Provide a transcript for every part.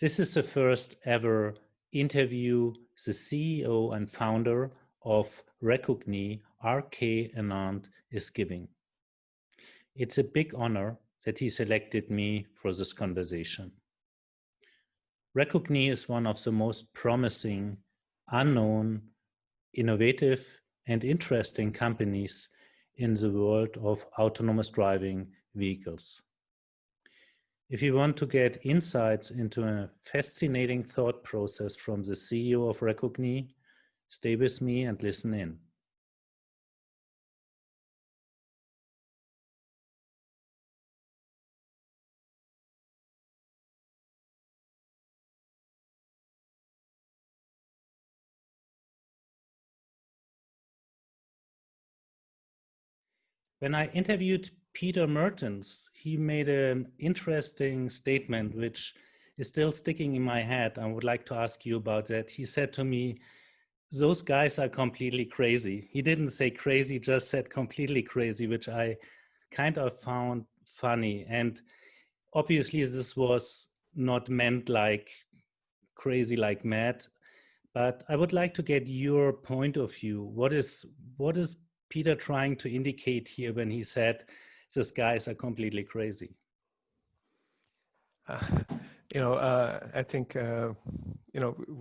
This is the first ever interview the CEO and founder of Recogni, K Anand, is giving. It's a big honor that he selected me for this conversation. Recogni is one of the most promising, unknown, innovative, and interesting companies in the world of autonomous driving vehicles. If you want to get insights into a fascinating thought process from the CEO of Recogni, stay with me and listen in. When I interviewed Peter Mertens, he made an interesting statement, which is still sticking in my head. I would like to ask you about that. He said to me, those guys are completely crazy. He didn't say crazy, just said completely crazy, which I kind of found funny. And obviously this was not meant like crazy, like mad, but I would like to get your point of view. What is Peter trying to indicate here when he said these guys are completely crazy? I think,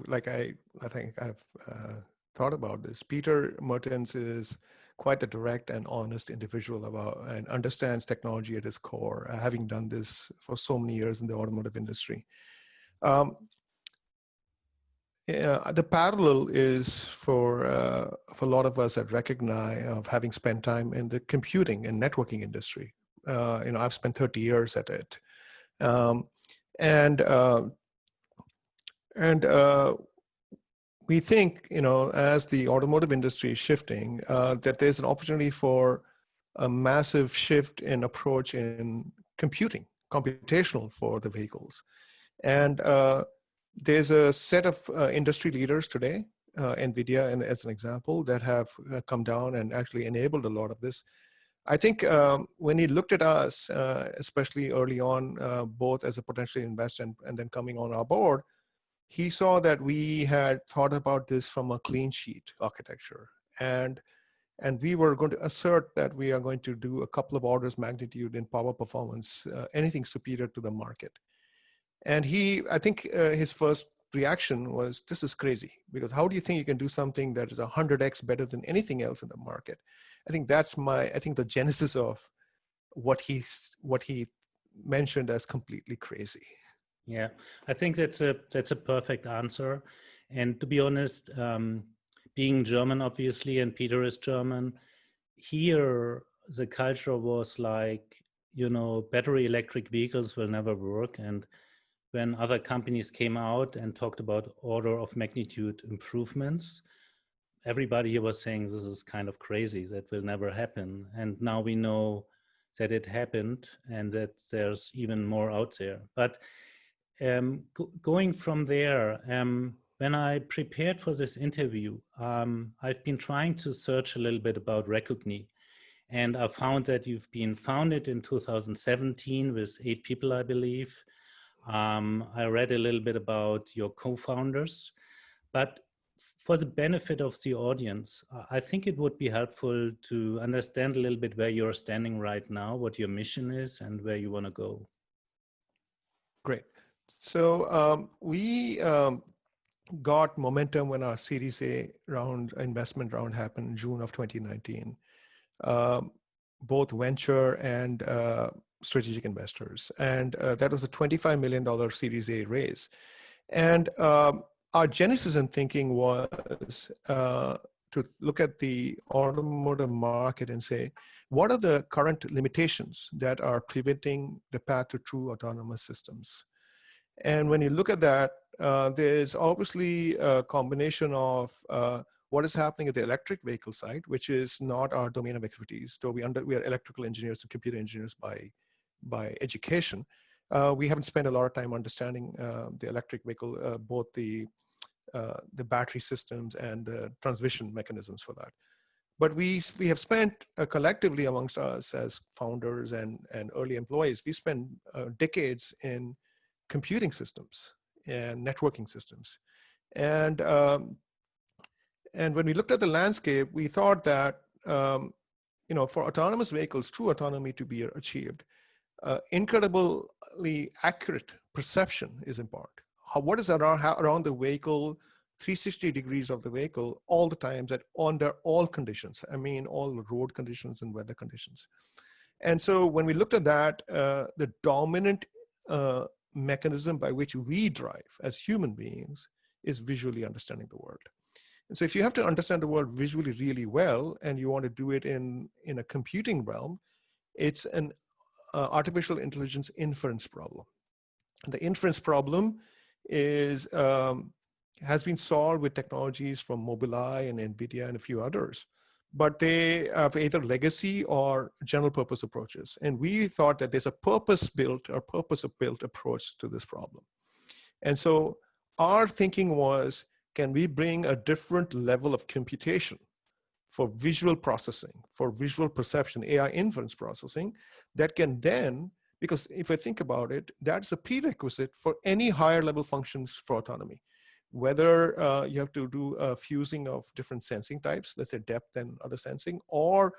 like I think I've thought about this. Peter Mertens is quite a direct and honest individual and understands technology at his core, having done this for so many years in the automotive industry. The parallel is for a lot of us at Recogni of having spent time in the computing and networking industry. I've spent 30 years at it. We think, as the automotive industry is shifting, that there's an opportunity for a massive shift in approach in computing, computational for the vehicles. And there's a set of industry leaders today, Nvidia, and as an example, that have come down and actually enabled a lot of this. I think when he looked at us, especially early on, both as a potential investor and then coming on our board, he saw that we had thought about this from a clean sheet architecture. And we were going to assert that we are going to do a couple of orders magnitude in power performance, anything superior to the market. And I think his first reaction was, this is crazy, because how do you think you can do something that is 100x better than anything else in the market? I think that's the genesis of what he mentioned as completely crazy. Yeah, I think that's a perfect answer. And to be honest, being German, obviously, and Peter is German, here the culture was like, battery electric vehicles will never work. And when other companies came out and talked about order of magnitude improvements, everybody here was saying this is kind of crazy, that will never happen. And now we know that it happened and that there's even more out there. But going from there, when I prepared for this interview, I've been trying to search a little bit about Recogni. And I found that you've been founded in 2017 with 8 people, I believe. I read a little bit about your co-founders, but for the benefit of the audience, I think it would be helpful to understand a little bit where you're standing right now, what your mission is, and where you want to go. Great. So we got momentum when our Series A investment round happened in June of 2019. Both venture and strategic investors. And that was a $25 million Series A raise. And our genesis in thinking was to look at the automotive market and say, what are the current limitations that are preventing the path to true autonomous systems? And when you look at that, there's obviously a combination of what is happening at the electric vehicle side, which is not our domain of expertise. So we are electrical engineers and computer engineers by education. We haven't spent a lot of time understanding the electric vehicle, both the battery systems and the transmission mechanisms for that. But we have spent collectively amongst us as founders and early employees, we spent decades in computing systems, and networking systems. And when we looked at the landscape, we thought that for autonomous vehicles, true autonomy to be achieved, incredibly accurate perception is important. What is around the vehicle, 360 degrees of the vehicle all the times under all conditions. I mean, all road conditions and weather conditions. And so when we looked at that, the dominant mechanism by which we drive as human beings is visually understanding the world. And so if you have to understand the world visually really well, and you want to do it in a computing realm, it's an artificial intelligence inference problem. The inference problem is has been solved with technologies from Mobileye and Nvidia and a few others, but they have either legacy or general purpose approaches. And we thought that there's a purpose-built approach to this problem. And so our thinking was, can we bring a different level of computation for visual processing, for visual perception, AI inference processing, that can then, because if I think about it, that's a prerequisite for any higher level functions for autonomy. Whether you have to do a fusing of different sensing types, let's say depth and other sensing, or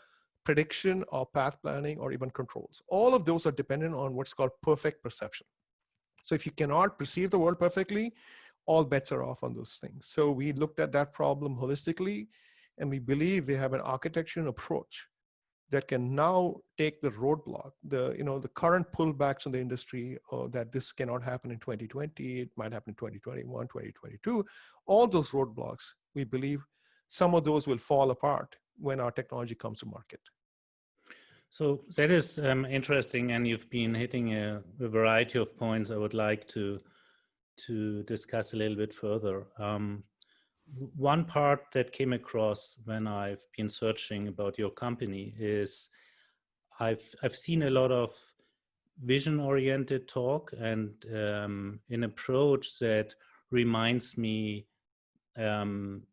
prediction or path planning or even controls. All of those are dependent on what's called perfect perception. So if you cannot perceive the world perfectly, all bets are off on those things. So we looked at that problem holistically, and we believe we have an architecture and approach that can now take the roadblock, the current pullbacks in the industry, that this cannot happen in 2020, it might happen in 2021, 2022. All those roadblocks, we believe some of those will fall apart when our technology comes to market. So that is interesting, and you've been hitting a variety of points I would like to discuss a little bit further. One part that came across when I've been searching about your company is I've seen a lot of vision-oriented talk and an approach that reminds me a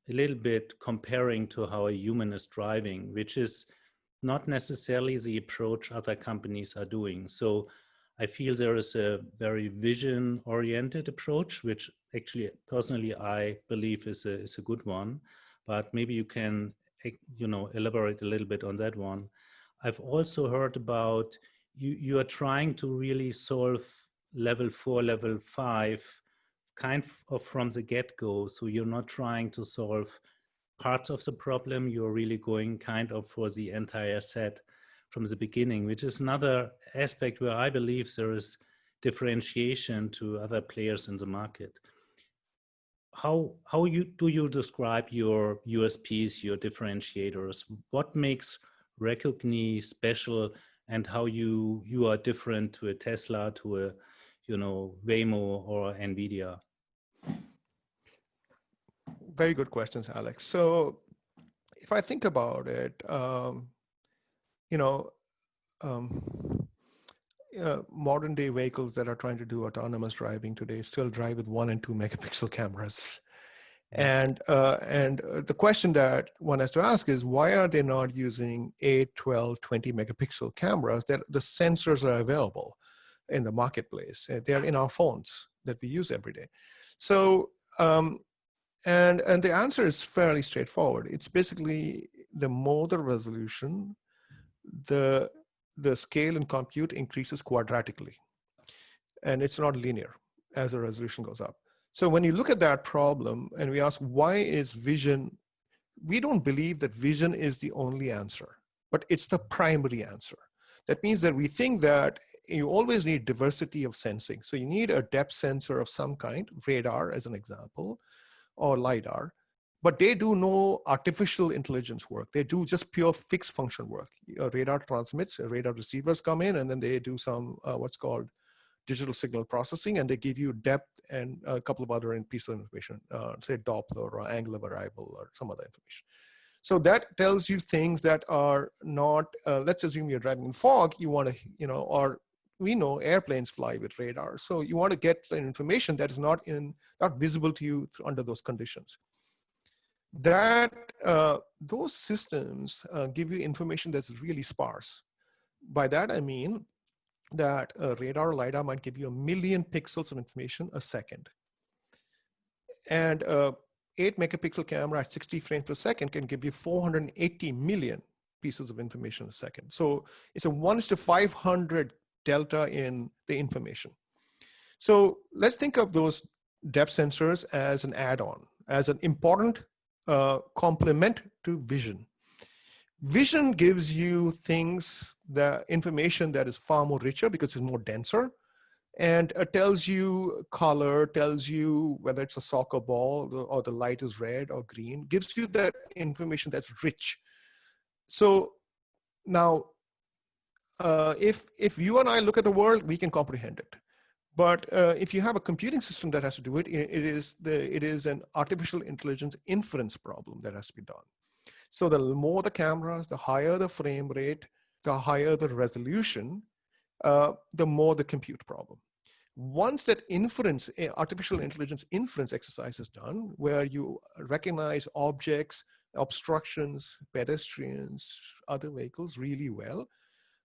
little bit comparing to how a human is driving, which is not necessarily the approach other companies are doing. So I feel there is a very vision-oriented approach, which actually personally I believe is a good one, but maybe you can elaborate a little bit on that one. I've also heard about you are trying to really solve level 4, level 5 kind of from the get-go. So you're not trying to solve parts of the problem, you're really going kind of for the entire set from the beginning, which is another aspect where I believe there is differentiation to other players in the market. How do you describe your USPs, your differentiators? What makes Recogni special, and how you are different to a Tesla, to a Waymo or Nvidia? Very good questions, Alex. So if I think about it, modern day vehicles that are trying to do autonomous driving today still drive with 1 and 2 megapixel cameras. And the question that one has to ask is, why are they not using 8, 12, 20 megapixel cameras that the sensors are available in the marketplace? They're in our phones that we use every day. So, and the answer is fairly straightforward. It's basically the more the resolution, the scale and compute increases quadratically. And it's not linear as the resolution goes up. So when you look at that problem and we ask, why is vision, we don't believe that vision is the only answer, but it's the primary answer. That means that we think that you always need diversity of sensing. So you need a depth sensor of some kind, radar as an example, or LiDAR, but they do no artificial intelligence work. They do just pure fixed function work. Radar transmits, radar receivers come in, and then they do some what's called digital signal processing, and they give you depth and a couple of other pieces of information, say Doppler or angular variable or some other information. So that tells you things that are not, let's assume you're driving in fog, you want to, or we know airplanes fly with radar. So you want to get the information that is not visible to you under those conditions. Those systems give you information that's really sparse. By that, I mean that a radar or LiDAR might give you 1 million pixels of information a second. And 8 megapixel camera at 60 frames per second can give you 480 million pieces of information a second. So it's a 1:500 delta in the information. So let's think of those depth sensors as an add-on, as an important complement to vision. Vision gives you things, the information that is far more richer because it's more denser, and tells you color, tells you whether it's a soccer ball or the light is red or green, gives you that information that's rich. So now, if you and I look at the world, we can comprehend it. But if you have a computing system that has to do it, it is an artificial intelligence inference problem that has to be done. So the more the cameras, the higher the frame rate, the higher the resolution, the more the compute problem. Once that inference, artificial intelligence inference exercise is done, where you recognize objects, obstructions, pedestrians, other vehicles really well,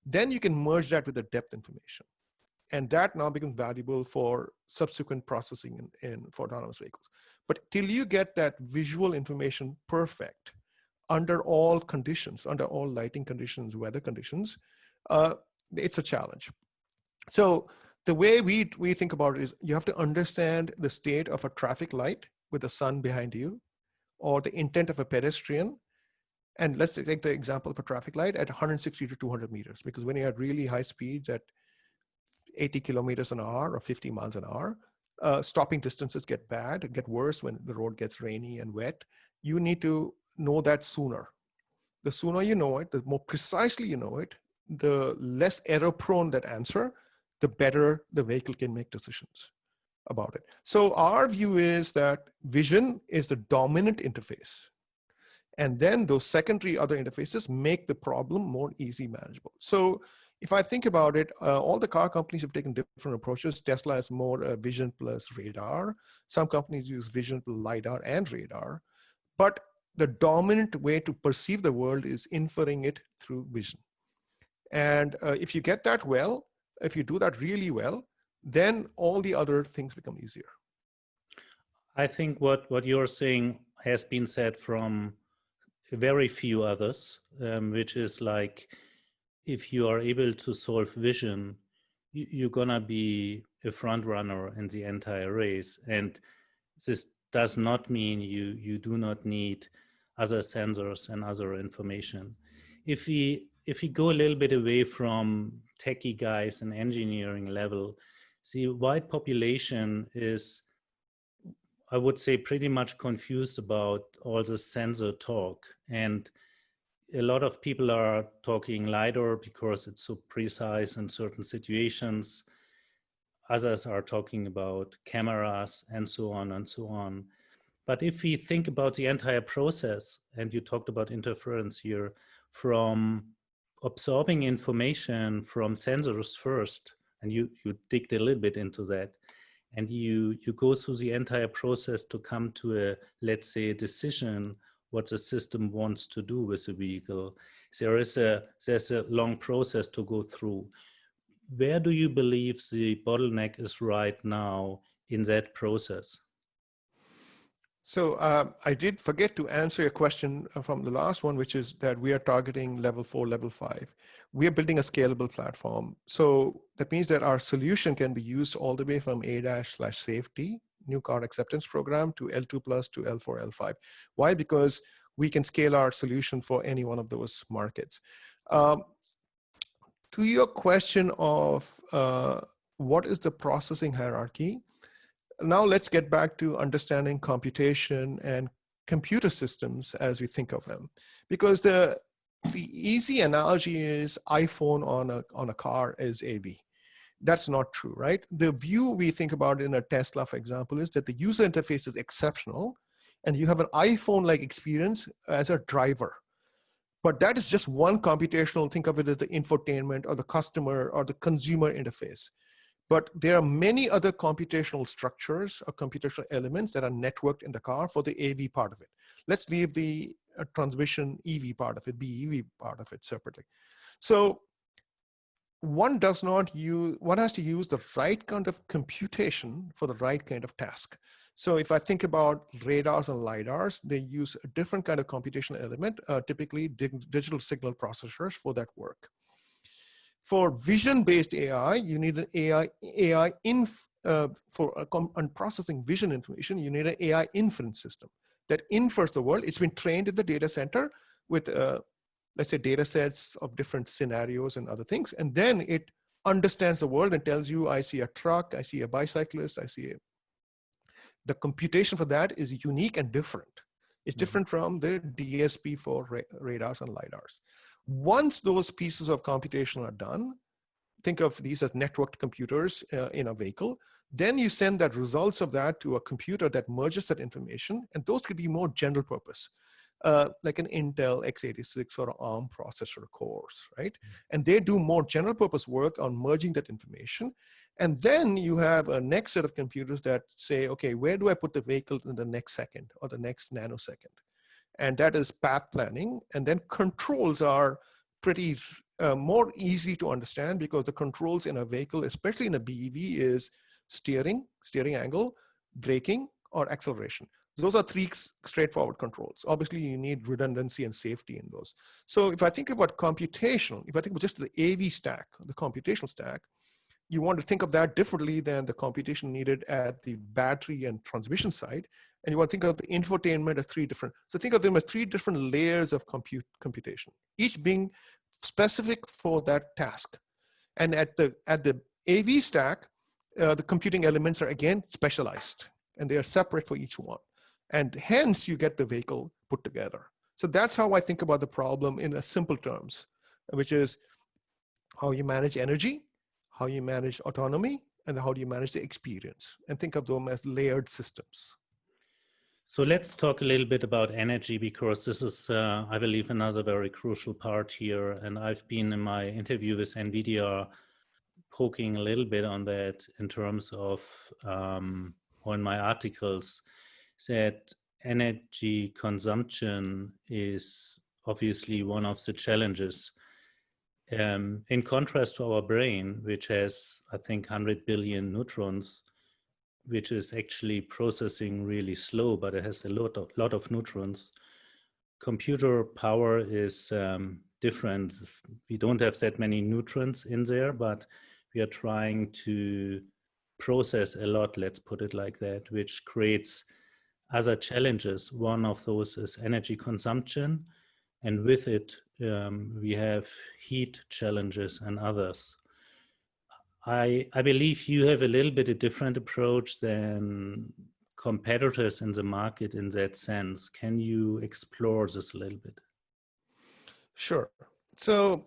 then you can merge that with the depth information. And that now becomes valuable for subsequent processing for autonomous vehicles. But till you get that visual information perfect under all conditions, under all lighting conditions, weather conditions, it's a challenge. So the way we think about it is you have to understand the state of a traffic light with the sun behind you, or the intent of a pedestrian. And let's take the example of a traffic light at 160 to 200 meters, because when you're at really high speeds at 80 kilometers an hour or 50 miles an hour, stopping distances get bad, get worse when the road gets rainy and wet. You need to know that sooner. The sooner you know it, the more precisely you know it, the less error prone that answer, the better the vehicle can make decisions about it. So our view is that vision is the dominant interface. And then those secondary other interfaces make the problem more easy manageable. So if I think about it, all the car companies have taken different approaches. Tesla has more vision plus radar. Some companies use vision plus LiDAR and radar. But the dominant way to perceive the world is inferring it through vision. And if you get that well, if you do that really well, then all the other things become easier. I think what you're saying has been said from very few others, which is like, if you are able to solve vision, you're gonna be a front runner in the entire race. And this does not mean you do not need other sensors and other information. If we go a little bit away from techie guys and engineering level, the wide population is, I would say, pretty much confused about all the sensor talk. And a lot of people are talking LiDAR because it's so precise in certain situations. Others are talking about cameras and so on and so on. But if we think about the entire process, and you talked about interference here, from absorbing information from sensors first, and you digged a little bit into that, and you go through the entire process to come to a, let's say, a decision what the system wants to do with the vehicle. There's a long process to go through. Where do you believe the bottleneck is right now in that process? So I did forget to answer your question from the last one, which is that we are targeting level 4, level 5. We are building a scalable platform. So that means that our solution can be used all the way from ADAS/safety, new car acceptance program, to L2 plus to L4, L5. Why? Because we can scale our solution for any one of those markets. To your question of what is the processing hierarchy, now let's get back to understanding computation and computer systems as we think of them. Because the easy analogy is iPhone on a car is AV. That's not true, right? The view we think about in a Tesla, for example, is that the user interface is exceptional, and you have an iPhone-like experience as a driver. But that is just one computational, think of it as the infotainment or the customer or the consumer interface. But there are many other computational structures or computational elements that are networked in the car for the AV part of it. Let's leave the transmission EV part of it, BEV part of it separately. So one has to use the right kind of computation for the right kind of task. So if I think about radars and LiDARs, they use a different kind of computational element, typically digital signal processors for that work. For vision-based AI, you need an on processing vision information, you need an AI inference system that infers the world. It's been trained in the data center with, let's say, data sets of different scenarios and other things. And then it understands the world and tells you, I see a truck, I see a bicyclist, I see a... The computation for that is unique and different. It's different from the DSP for radars and LiDARs. Once those pieces of computation are done, think of these as networked computers in a vehicle, then you send that results of that to a computer that merges that information, and those could be more general purpose, like an Intel x86 or ARM processor cores, right? And they do more general purpose work on merging that information. And then you have a next set of computers that say, okay, where do I put the vehicle in the next second or the next nanosecond? And that is path planning. And then controls are pretty more easy to understand, because the controls in a vehicle, especially in a BEV, is steering angle, braking, or acceleration. Those are three straightforward controls. Obviously, you need redundancy and safety in those. So if I think about computational, if I think about just the AV stack, the computational stack, you want to think of that differently than the computation needed at the battery and transmission side. And you want to think of the infotainment as three different. So think of them as three different layers of computation, each being specific for that task. And at the AV stack, the computing elements are again specialized, and they are separate for each one. And hence you get the vehicle put together. So that's how I think about the problem in a simple terms, which is how you manage energy, how you manage autonomy, and how do you manage the experience, and think of them as layered systems. So let's talk a little bit about energy, because this is, I believe, another very crucial part here. And I've been in my interview with Nvidia poking a little bit on that in terms of, or in my articles, that energy consumption is obviously one of the challenges. In contrast to our brain, which has, I think, 100 billion neurons, which is actually processing really slow, but it has a lot of neurons. Computer power is different. We don't have that many neurons in there, but we are trying to process a lot, let's put it like that, which creates other challenges. One of those is energy consumption, and with it, we have heat challenges and others. I believe you have a little bit a different approach than competitors in the market in that sense. Can you explore this a little bit? Sure. So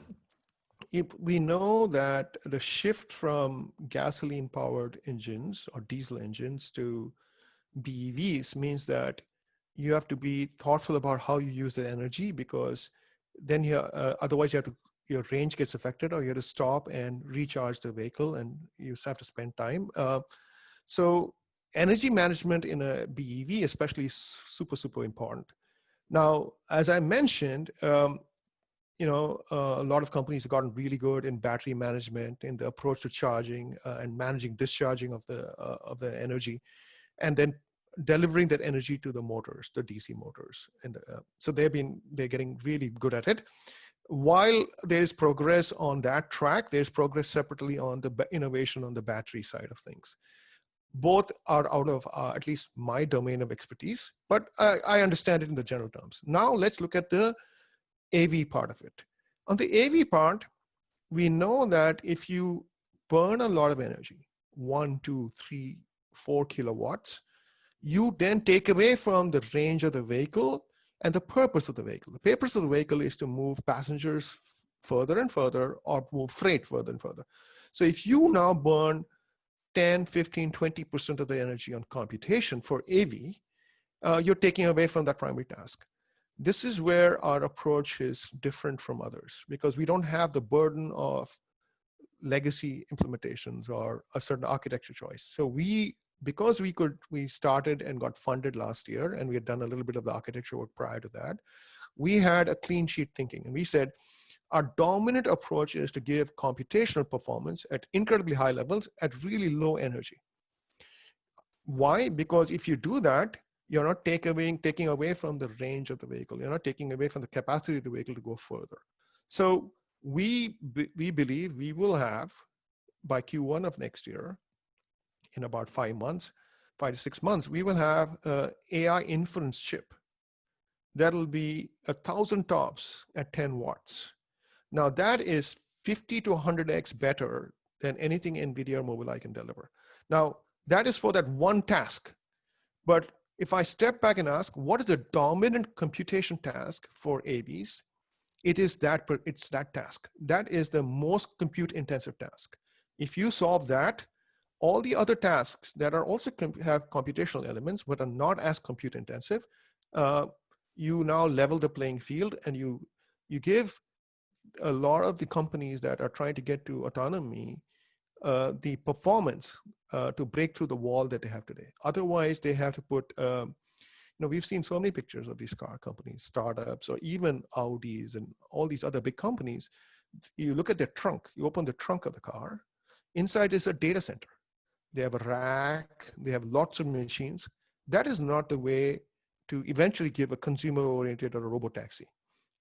we know that the shift from gasoline-powered engines or diesel engines to BEVs means that you have to be thoughtful about how you use the energy, because then otherwise your range gets affected, or you have to stop and recharge the vehicle, and you have to spend time. So energy management in a BEV especially is super, super important. Now, as I mentioned, a lot of companies have gotten really good in battery management, in the approach to charging and managing discharging of the energy, and then delivering that energy to the motors, the DC motors. And so they're getting really good at it. While there's progress on that track, there's progress separately on the innovation on the battery side of things. Both are out of at least my domain of expertise, but I understand it in the general terms. Now let's look at the AV part of it. On the AV part, we know that if you burn a lot of energy, 1, 2, 3, 4 kilowatts, you then take away from the range of the vehicle and the purpose of the vehicle. The purpose of the vehicle is to move passengers further and further, or move freight further and further. So if you now burn 10, 15, 20% of the energy on computation for AV, you're taking away from that primary task. This is where our approach is different from others, because we don't have the burden of legacy implementations or a certain architecture choice. So because we started and got funded last year, and we had done a little bit of the architecture work prior to that, we had a clean sheet thinking. And we said, our dominant approach is to give computational performance at incredibly high levels at really low energy. Why? Because if you do that, you're not taking away from the range of the vehicle. You're not taking away from the capacity of the vehicle to go further. So we believe we will have, by Q1 of next year, in about 5 months, 5 to 6 months, we will have a AI inference chip that'll be 1,000 TOPS at 10 watts. Now that is 50 to 100x better than anything Nvidia or Mobileye can deliver. Now that is for that one task. But if I step back and ask, what is the dominant computation task for AVs? It's that task. That is the most compute intensive task. If you solve that, all the other tasks that are also have computational elements, but are not as compute intensive, you now level the playing field, and you give a lot of the companies that are trying to get to autonomy the performance to break through the wall that they have today. Otherwise, they have to put, we've seen so many pictures of these car companies, startups, or even Audis and all these other big companies. You look at their trunk, you open the trunk of the car, inside is a data center. They have a rack, they have lots of machines. That is not the way to eventually give a consumer-oriented or a robotaxi.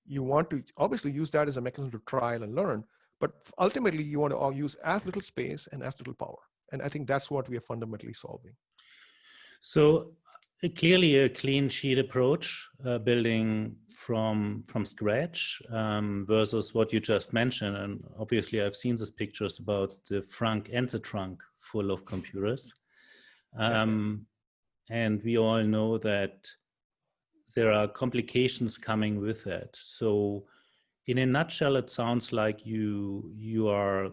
You want to obviously use that as a mechanism to trial and learn, but ultimately you want to use as little space and as little power. And I think that's what we are fundamentally solving. So clearly a clean sheet approach, building from scratch versus what you just mentioned. And obviously I've seen these pictures about the frunk and the trunk full of computers. And we all know that there are complications coming with that. So in a nutshell, it sounds like you are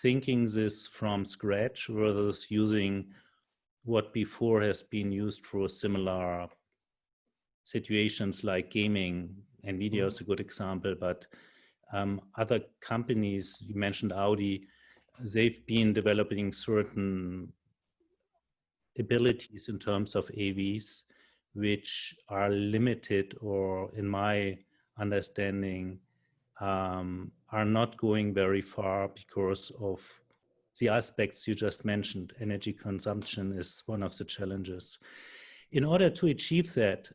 thinking this from scratch versus using what before has been used for similar situations like gaming. Nvidia is a good example, but other companies, you mentioned Audi, they've been developing certain abilities in terms of AVs, which are limited, or in my understanding, are not going very far because of the aspects you just mentioned. Energy consumption is one of the challenges. In order to achieve that,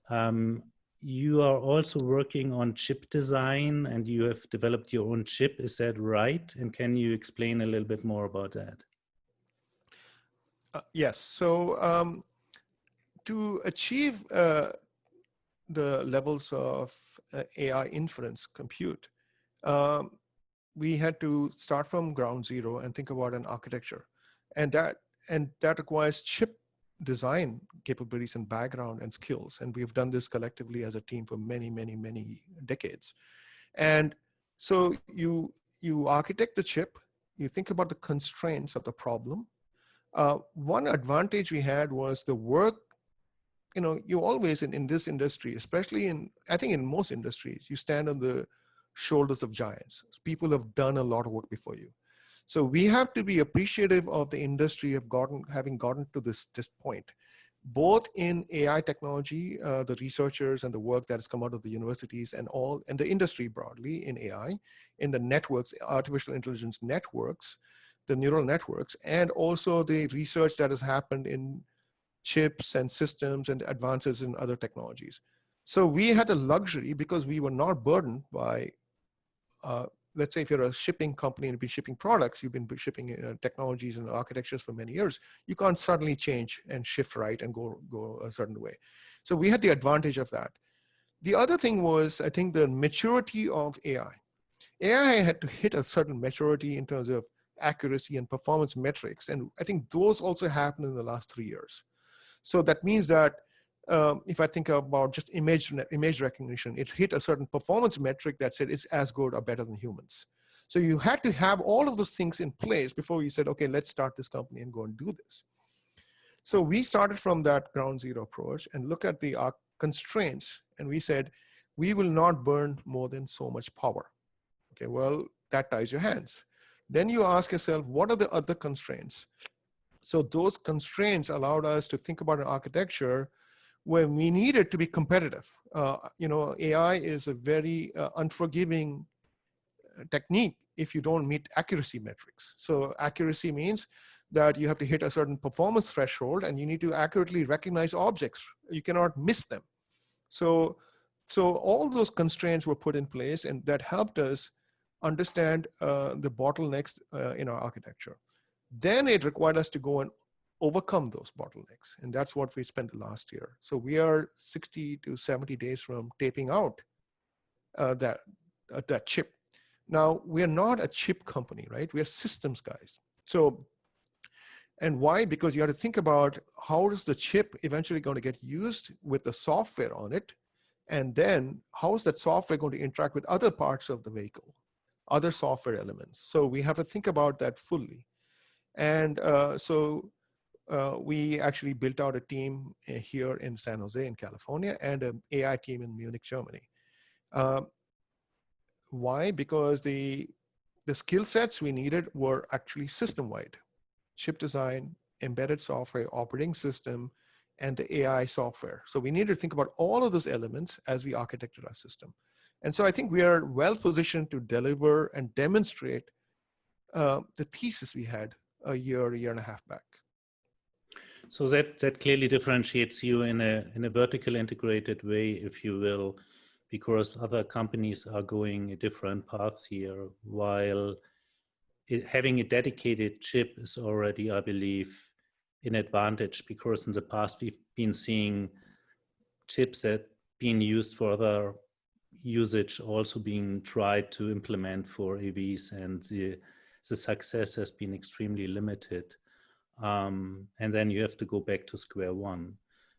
you are also working on chip design, and you have developed your own chip. Is that right? And can you explain a little bit more about that? Yes. So to achieve the levels of AI inference compute, we had to start from ground zero and think about an architecture, and that requires chip design capabilities and background and skills. And we've done this collectively as a team for many, many, many decades. And so you architect the chip, you think about the constraints of the problem. One advantage we had was the work. You always in this industry, especially I think in most industries, you stand on the shoulders of giants. People have done a lot of work before you. So we have to be appreciative of the industry of having gotten to this point, both in AI technology, the researchers and the work that has come out of the universities and the industry broadly in AI, in the networks, artificial intelligence networks, the neural networks, and also the research that has happened in chips and systems and advances in other technologies. So we had the luxury, because we were not burdened by, let's say if you're a shipping company and you've been shipping products, you've been shipping technologies and architectures for many years, you can't suddenly change and shift right and go a certain way. So we had the advantage of that. The other thing was, I think, the maturity of AI. AI had to hit a certain maturity in terms of accuracy and performance metrics. And I think those also happened in the last 3 years. So that means that if I think about just image recognition, it hit a certain performance metric that said it's as good or better than humans. So you had to have all of those things in place before you said, okay, let's start this company and go and do this. So we started from that ground zero approach and look at the constraints. And we said, we will not burn more than so much power. Okay, well, that ties your hands. Then you ask yourself, what are the other constraints? So those constraints allowed us to think about an architecture where we needed to be competitive. AI is a very unforgiving technique if you don't meet accuracy metrics. So accuracy means that you have to hit a certain performance threshold and you need to accurately recognize objects. You cannot miss them. So all those constraints were put in place, and that helped us understand the bottlenecks in our architecture. Then it required us to go and overcome those bottlenecks. And that's what we spent the last year. So we are 60 to 70 days from taping out that chip. Now, we are not a chip company, right? We are systems guys. So, and why? Because you have to think about how is the chip eventually going to get used with the software on it? And then how is that software going to interact with other parts of the vehicle, other software elements? So we have to think about that fully. And we actually built out a team here in San Jose in California and an AI team in Munich, Germany. Why? Because the skill sets we needed were actually system-wide. Chip design, embedded software, operating system, and the AI software. So we needed to think about all of those elements as we architected our system. And so I think we are well positioned to deliver and demonstrate the thesis we had a year and a half back. So that clearly differentiates you in a vertical integrated way, if you will, because other companies are going a different path here, while having a dedicated chip is already, I believe, an advantage, because in the past we've been seeing chips that being used for other usage also being tried to implement for AVs, and the success has been extremely limited. And then you have to go back to square one.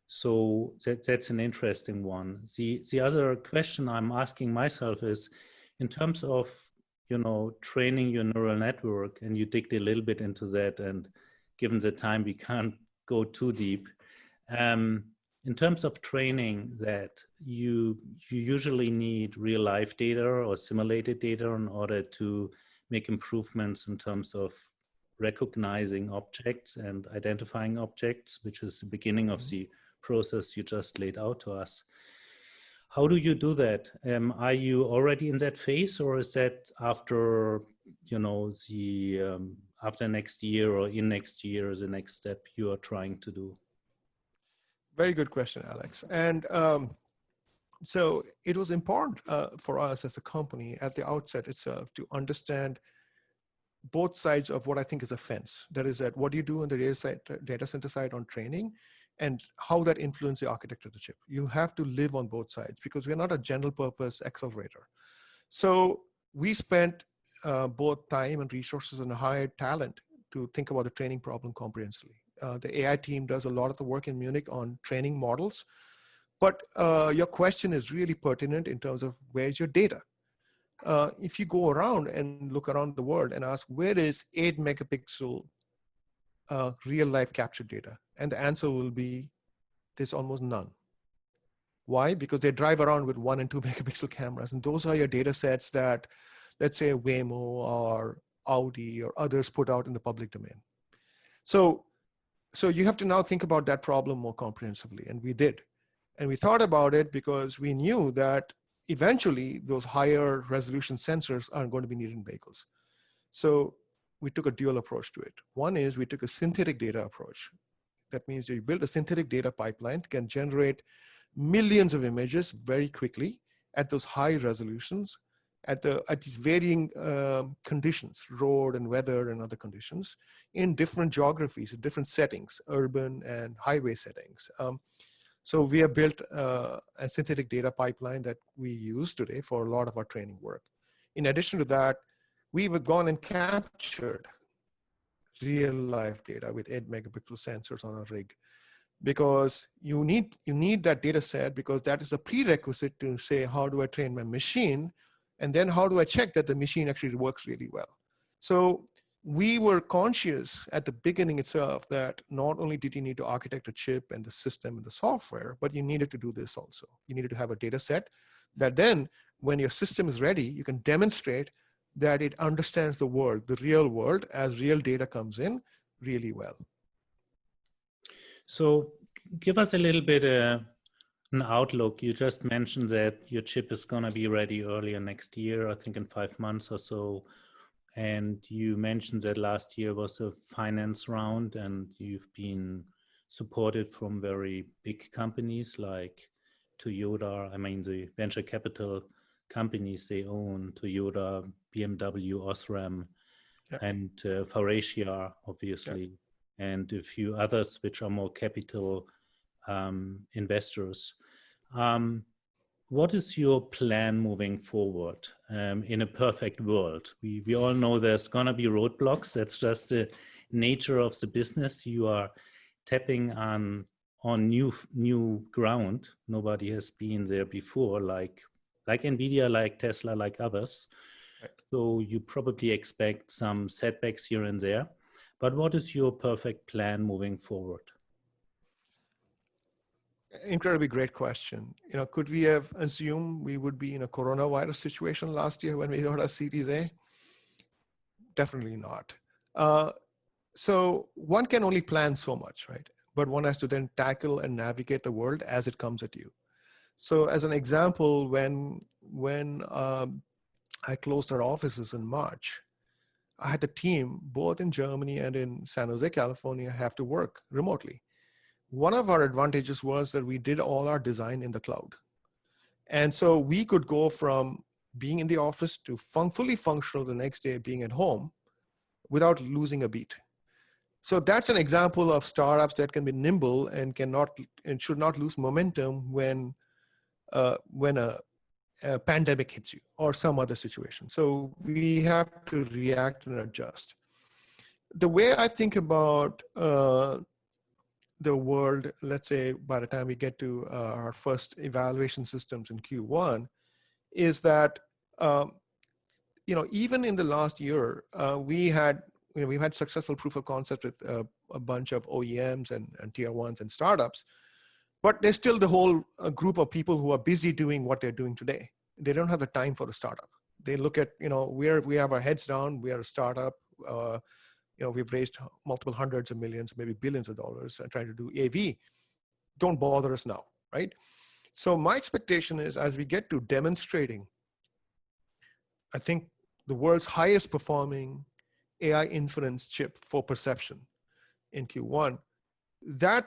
So that's an interesting one. The other question I'm asking myself is, in terms of, training your neural network, and you digged a little bit into that, and given the time, we can't go too deep. In terms of training that, you usually need real life data or simulated data in order to make improvements in terms of recognizing objects and identifying objects, which is the beginning of the process you just laid out to us. How do you do that? Are you already in that phase, or is that after, after next year or in next year, the next step you are trying to do? Very good question, Alex. And so it was important for us as a company at the outset itself to understand both sides of what I think is a fence. That is that what do you do on the data center side on training, and how that influences the architecture of the chip. You have to live on both sides, because we're not a general purpose accelerator. So we spent both time and resources and hired talent to think about the training problem comprehensively. The AI team does a lot of the work in Munich on training models. But your question is really pertinent in terms of where's your data? If you go around and look around the world and ask, where is 8 megapixel real life captured data? And the answer will be, there's almost none. Why? Because they drive around with 1 and 2 megapixel cameras. And those are your data sets that, let's say, Waymo or Audi or others put out in the public domain. So you have to now think about that problem more comprehensively. And we did. And we thought about it because we knew that eventually those higher resolution sensors aren't going to be needed in vehicles. So we took a dual approach to it. One is we took a synthetic data approach. That means you build a synthetic data pipeline that can generate millions of images very quickly at those high resolutions, at these varying conditions, road and weather and other conditions, in different geographies, in different settings, urban and highway settings. So we have built a synthetic data pipeline that we use today for a lot of our training work. In addition to that, we've gone and captured real life data with 8 megapixel sensors on a rig, because you need that data set, because that is a prerequisite to say, how do I train my machine? And then how do I check that the machine actually works really well? So we were conscious at the beginning itself that not only did you need to architect a chip and the system and the software, but you needed to do this also. You needed to have a data set that then when your system is ready, you can demonstrate that it understands the world, the real world, as real data comes in really well. So give us a little bit an outlook. You just mentioned that your chip is going to be ready earlier next year, I think in 5 months or so. And you mentioned that last year was a finance round, and you've been supported from very big companies like Toyota. I mean, the venture capital companies, they own Toyota, BMW, Osram, Yeah. and Faurecia, obviously, and a few others which are more capital investors. What is your plan moving forward in a perfect world? We all know there's going to be roadblocks. That's just the nature of the business. You are tapping on new ground. Nobody has been there before, like Nvidia, like Tesla, like others. Right. So you probably expect some setbacks here and there. But what is your perfect plan moving forward? Incredibly great question. Could we have assumed we would be in a coronavirus situation last year when we wrote our Series A? Definitely not. So one can only plan so much, right? But one has to then tackle and navigate the world as it comes at you. So as an example, when I closed our offices in March, I had the team both in Germany and in San Jose, California, have to work remotely. One of our advantages was that we did all our design in the cloud. And so we could go from being in the office to fully functional the next day being at home without losing a beat. So that's an example of startups that can be nimble and should not lose momentum when a pandemic hits you or some other situation. So we have to react and adjust. The way I think about the world, let's say by the time we get to our first evaluation systems in Q1, is that even in the last year, we've had successful proof of concept with a bunch of OEMs and tier ones and startups, but there's still the whole group of people who are busy doing what they're doing today. They don't have the time for a startup. They look at, we have our heads down, we are a startup, we've raised multiple hundreds of millions, maybe billions of dollars trying to do AV. Don't bother us now, right? So my expectation is as we get to demonstrating, I think the world's highest performing AI inference chip for perception in Q1, that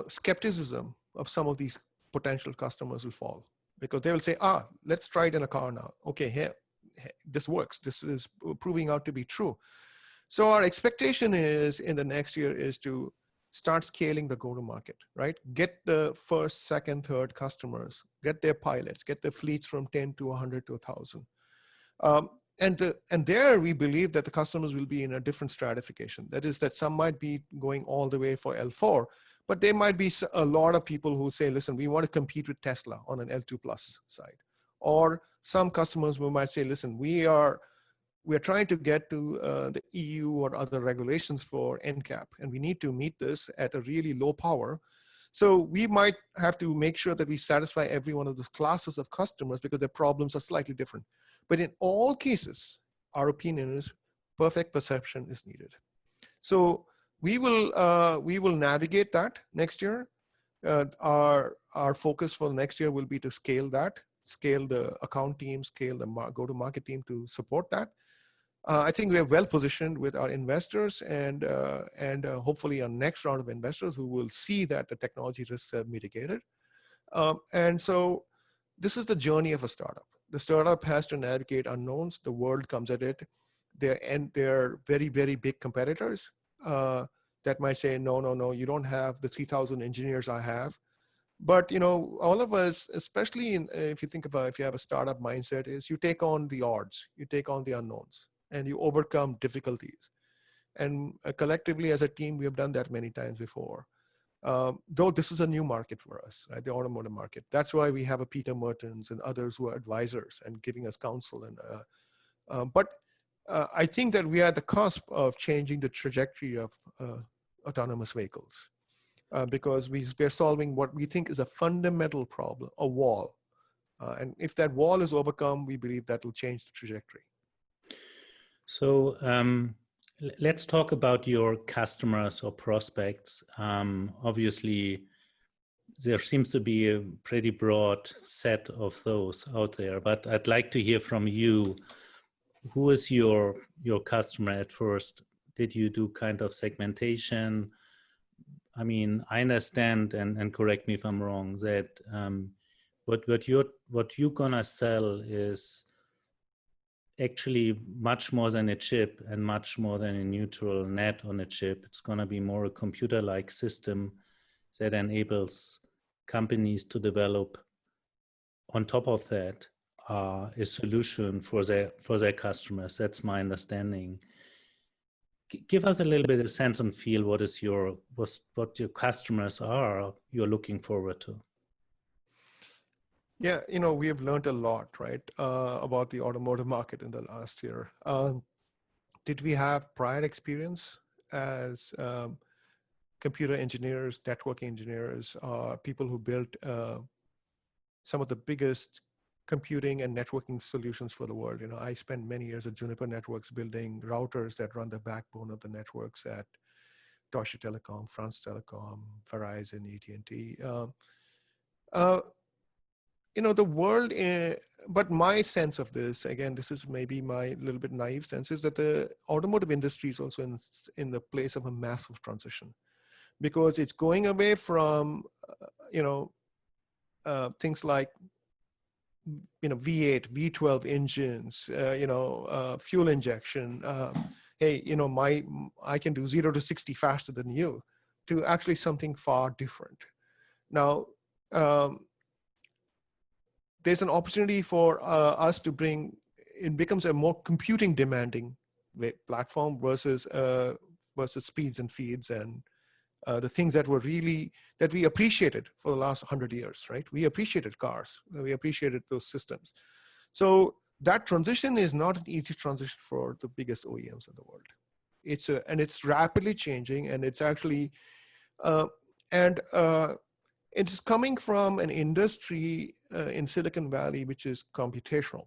skepticism of some of these potential customers will fall because they will say, let's try it in a car now. Okay, here, this works. This is proving out to be true. So our expectation is in the next year is to start scaling the go-to-market, right? Get the first, second, third customers, get their pilots, get the fleets from 10 to 100 to 1,000. And there we believe that the customers will be in a different stratification. That is that some might be going all the way for L4, but there might be a lot of people who say, listen, we want to compete with Tesla on an L2 plus side. Or some customers who might say, listen, we are trying to get to the EU or other regulations for NCAP, and we need to meet this at a really low power. So we might have to make sure that we satisfy every one of those classes of customers because their problems are slightly different. But in all cases, our opinion is perfect perception is needed. So we will navigate that next year. Our focus for next year will be to scale the account team, scale the go-to-market team to support that. I think we are well positioned with our investors and hopefully our next round of investors who will see that the technology risks are mitigated. And so this is the journey of a startup. The startup has to navigate unknowns. The world comes at it. They're very, very big competitors that might say, no, you don't have the 3,000 engineers I have. But all of us, especially if you think about if you have a startup mindset, is you take on the odds, you take on the unknowns, and you overcome difficulties. And collectively as a team, we have done that many times before. Though this is a new market for us, right? The automotive market. That's why we have a Peter Mertens and others who are advisors and giving us counsel. But I think that we are at the cusp of changing the trajectory of autonomous vehicles because we're solving what we think is a fundamental problem, a wall. And if that wall is overcome, we believe that will change the trajectory. So let's talk about your customers or prospects. Obviously, there seems to be a pretty broad set of those out there, but I'd like to hear from you. Who is your customer at first? Did you do kind of segmentation? I mean, I understand, and correct me if I'm wrong, that what you're gonna sell is actually much more than a chip and much more than a neutral net on a chip. It's gonna be more a computer-like system that enables companies to develop on top of that a solution for their customers. That's my understanding. Give us a little bit of sense and feel what your customers are you're looking forward to. Yeah, we have learned a lot, right, about the automotive market in the last year. Did we have prior experience as computer engineers, network engineers, people who built some of the biggest computing and networking solutions for the world? I spent many years at Juniper Networks building routers that run the backbone of the networks at Deutsche Telekom, France Telecom, Verizon, AT&T. The world, but my sense of this, again, this is maybe my little bit naive sense, is that the automotive industry is also in the place of a massive transition, because it's going away from, things like, V8, V12 engines, fuel injection. Hey, I can do 0 to 60 faster than you, to actually something far different. Now, there's an opportunity for us to it becomes a more computing demanding platform versus speeds and feeds and the things that we appreciated for the last 100 years, right? We appreciated cars, we appreciated those systems. So that transition is not an easy transition for the biggest OEMs in the world. And it's rapidly changing, and it's actually, it's coming from an industry in Silicon Valley, which is computational.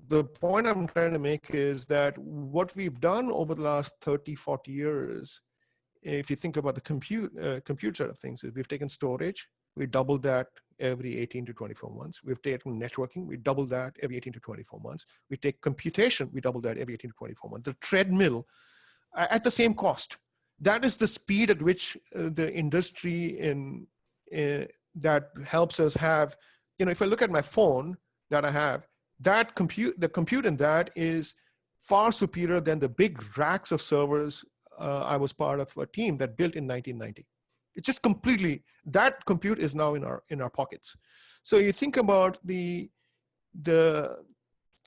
The point I'm trying to make is that what we've done over the last 30, 40 years, if you think about the compute side of things, is we've taken storage, we doubled that every 18 to 24 months. We've taken networking, we doubled that every 18 to 24 months. We take computation, we double that every 18 to 24 months. The treadmill at the same cost. That is the speed at which the industry that helps us have, if I look at my phone that I have, the compute in that is far superior than the big racks of servers. I was part of a team that built in 1990. It's just completely, that compute is now in our pockets. So you think about the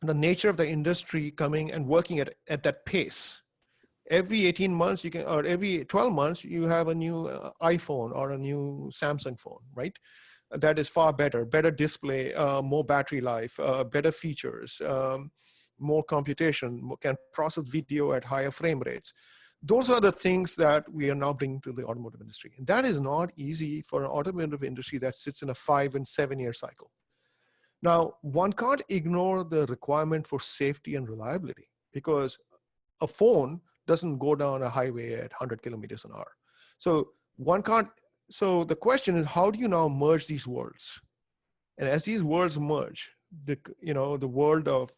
nature of the industry coming and working at that pace. Every 18 months or every 12 months, you have a new iPhone or a new Samsung phone, right? That is far better display, more battery life, better features, more computation, can process video at higher frame rates. Those are the things that we are now bringing to the automotive industry. And that is not easy for an automotive industry that sits in a 5 and 7 year cycle. Now, one can't ignore the requirement for safety and reliability, because a phone doesn't go down a highway at 100 kilometers an hour. So the question is, how do you now merge these worlds? And as these worlds merge, the world of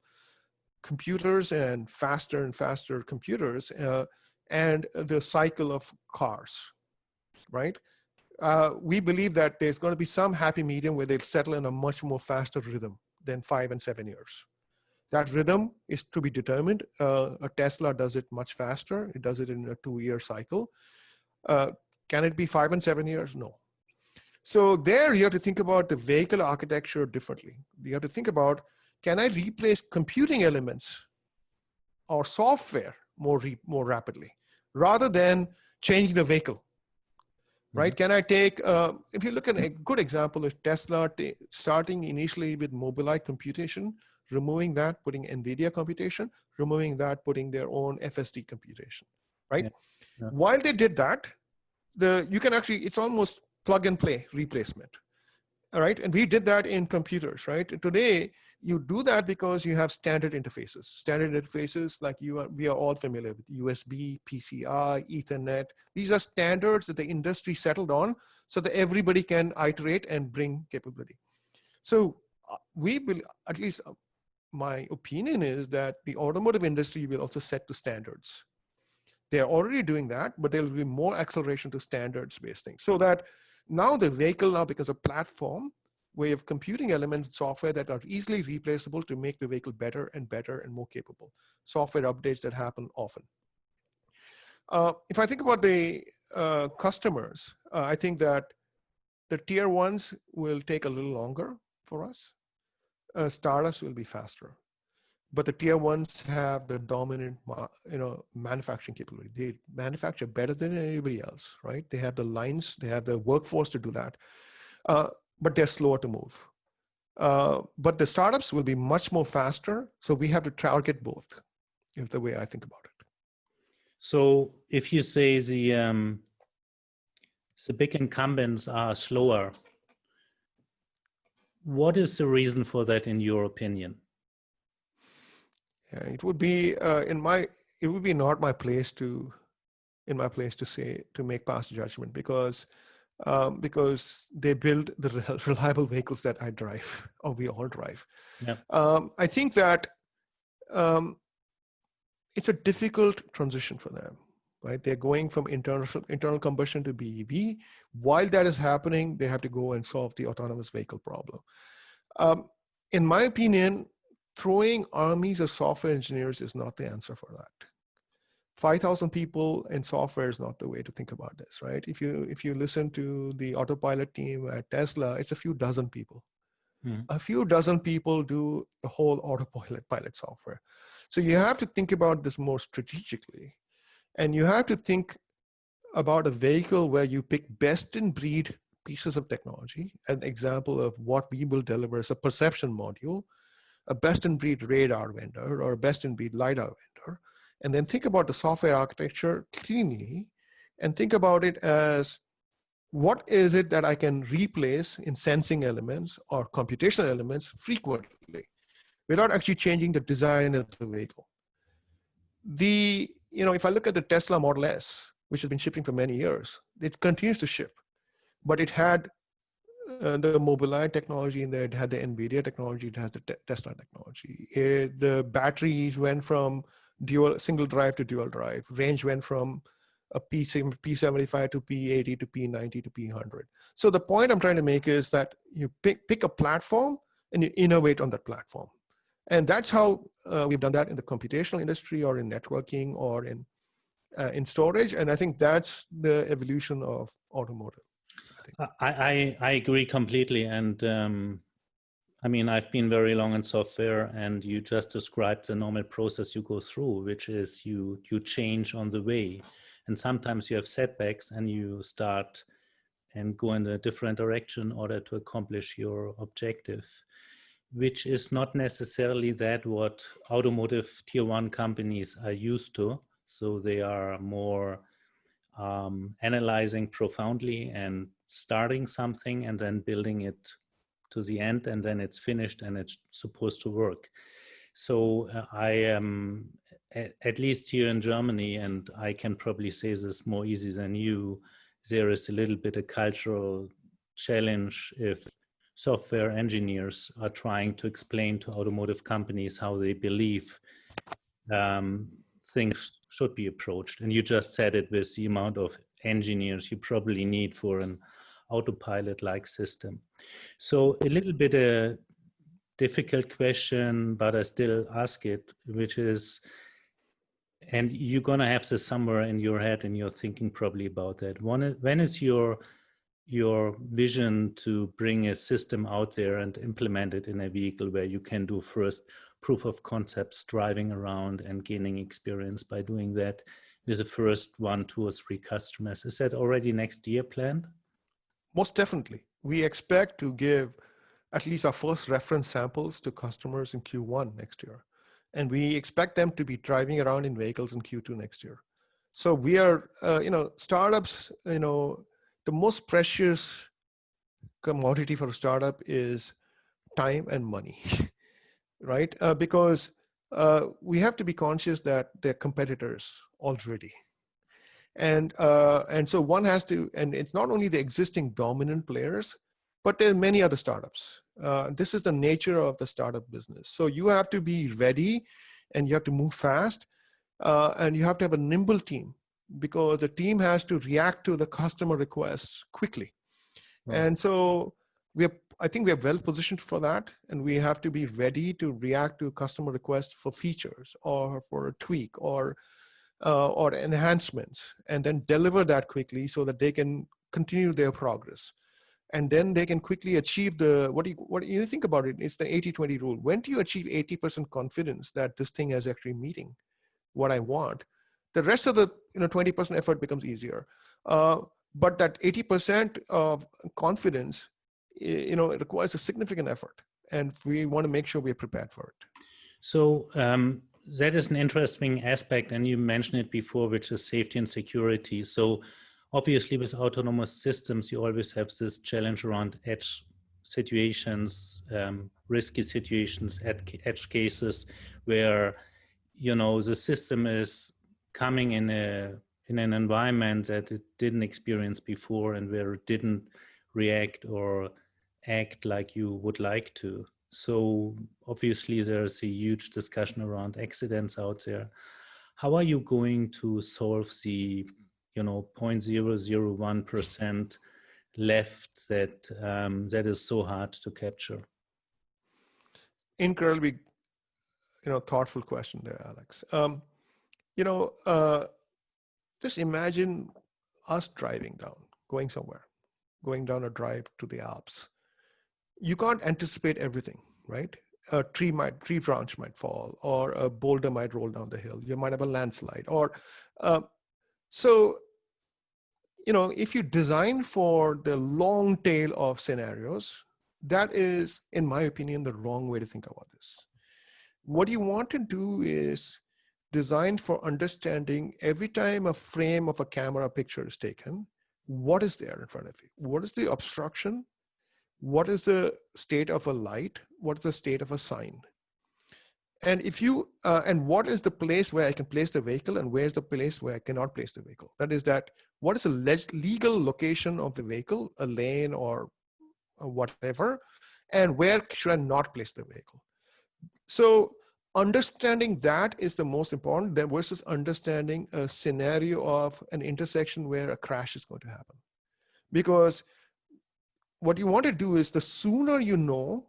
computers and faster computers, and the cycle of cars, right? We believe that there's going to be some happy medium where they'll settle in a much more faster rhythm than 5 and 7 years. That rhythm is to be determined. A Tesla does it much faster. It does it in a 2-year cycle. Can it be 5 and 7 years? No. So there you have to think about the vehicle architecture differently. You have to think about, can I replace computing elements or software more rapidly, rather than changing the vehicle, right? Mm-hmm. Can I take, if you look at a good example of Tesla starting initially with Mobileye computation, removing that, putting Nvidia computation, removing that, putting their own FSD computation, right? Yeah. Yeah. While they did that, you can actually, it's almost plug and play replacement, all right? And we did that in computers, right? Today, You do that because you have standard interfaces. Standard interfaces like we are all familiar with: USB, PCI, Ethernet. These are standards that the industry settled on so that everybody can iterate and bring capability. So we will, at least my opinion is that the automotive industry will also set to standards. They're already doing that, but there will be more acceleration to standards-based things, so that now the vehicle now becomes a platform way of computing elements and software that are easily replaceable to make the vehicle better and better and more capable. Software updates that happen often. If I think about the customers, I think that the tier ones will take a little longer for us. Startups will be faster. But the tier ones have the dominant, manufacturing capability. They manufacture better than anybody else, right? They have the lines, they have the workforce to do that, but they're slower to move. But the startups will be much more faster, so we have to target both, is the way I think about it. So if you say the big incumbents are slower, what is the reason for that in your opinion? Yeah, it would be it would be not my place to say, to make past judgment, because they build the reliable vehicles that I drive, or we all drive. Yeah. I think that it's a difficult transition for them, right? They're going from internal combustion to BEV. While that is happening, they have to go and solve the autonomous vehicle problem. In my opinion, throwing armies of software engineers is not the answer for that. 5,000 people in software is not the way to think about this, right? If you listen to the autopilot team at Tesla, it's a few dozen people. A few dozen people do the whole autopilot software. So you have to think about this more strategically, and you have to think about a vehicle where you pick best in breed pieces of technology. An example of what we will deliver is a perception module, a best-in-breed radar vendor, or a best-in-breed LiDAR vendor, and then think about the software architecture cleanly, and think about it as, what is it that I can replace in sensing elements or computational elements frequently without actually changing the design of the vehicle? If I look at the Tesla Model S, which has been shipping for many years, it continues to ship, but it had the Mobileye technology in there, it had the Nvidia technology, it has the Tesla technology. The batteries went from single drive to dual drive. Range went from a P75 to P80 to P90 to P100. So the point I'm trying to make is that you pick a platform and you innovate on that platform. And that's how we've done that in the computational industry, or in networking, or in storage. And I think that's the evolution of automotive. I agree completely. And I've been very long in software, and you just described the normal process you go through, which is you change on the way. And sometimes you have setbacks and you start and go in a different direction in order to accomplish your objective, which is not necessarily that what automotive tier one companies are used to. So they are more analyzing profoundly and starting something and then building it to the end, and then it's finished and it's supposed to work. So I am, at least here in Germany, and I can probably say this more easy than you, there is a little bit of cultural challenge if software engineers are trying to explain to automotive companies how they believe things should be approached. And you just said it with the amount of engineers you probably need for an autopilot-like system. So a little bit a difficult question, but I still ask it, which is, and you're going to have this somewhere in your head and you're thinking probably about that. When is your vision to bring a system out there and implement it in a vehicle where you can do first proof of concepts, driving around and gaining experience by doing that with the first 1, 2, or 3 customers? Is that already next year planned? Most definitely. We expect to give at least our first reference samples to customers in Q1 next year. And we expect them to be driving around in vehicles in Q2 next year. So we are, startups, the most precious commodity for a startup is time and money. right? Because we have to be conscious that they're competitors already. And so one has to, and it's not only the existing dominant players, but there are many other startups. This is the nature of the startup business. So you have to be ready and you have to move fast, and you have to have a nimble team, because the team has to react to the customer requests quickly. Right. And so I think we are well positioned for that, and we have to be ready to react to customer requests for features or for a tweak or enhancements, and then deliver that quickly so that they can continue their progress. And then they can quickly achieve the, what do you think about it? It's the 80-20 rule. When do you achieve 80% confidence that this thing is actually meeting what I want? The rest of the 20% effort becomes easier. But that 80% of confidence, it requires a significant effort, and we want to make sure we're prepared for it. So that is an interesting aspect, and you mentioned it before, which is safety and security. So obviously with autonomous systems, you always have this challenge around edge situations, risky situations, edge cases where, the system is coming in an environment that it didn't experience before and where it didn't react or act like you would like to. So obviously there's a huge discussion around accidents out there. How are you going to solve the 0.001% left that is so hard to capture? Incredibly thoughtful question there, Alex. Just imagine us going somewhere, going down a drive to the Alps. You can't anticipate everything, right? A tree branch might fall, or a boulder might roll down the hill. You might have a landslide, or if you design for the long tail of scenarios, that is, in my opinion, the wrong way to think about this. What you want to do is design for understanding every time a frame of a camera picture is taken, what is there in front of you? What is the obstruction? What is the state of a light? What is the state of a sign? And and what is the place where I can place the vehicle, and where's the place where I cannot place the vehicle? That is what is the legal location of the vehicle, a lane or whatever, and where should I not place the vehicle? So understanding that is the most important versus understanding a scenario of an intersection where a crash is going to happen. Because what you want to do is, the sooner you know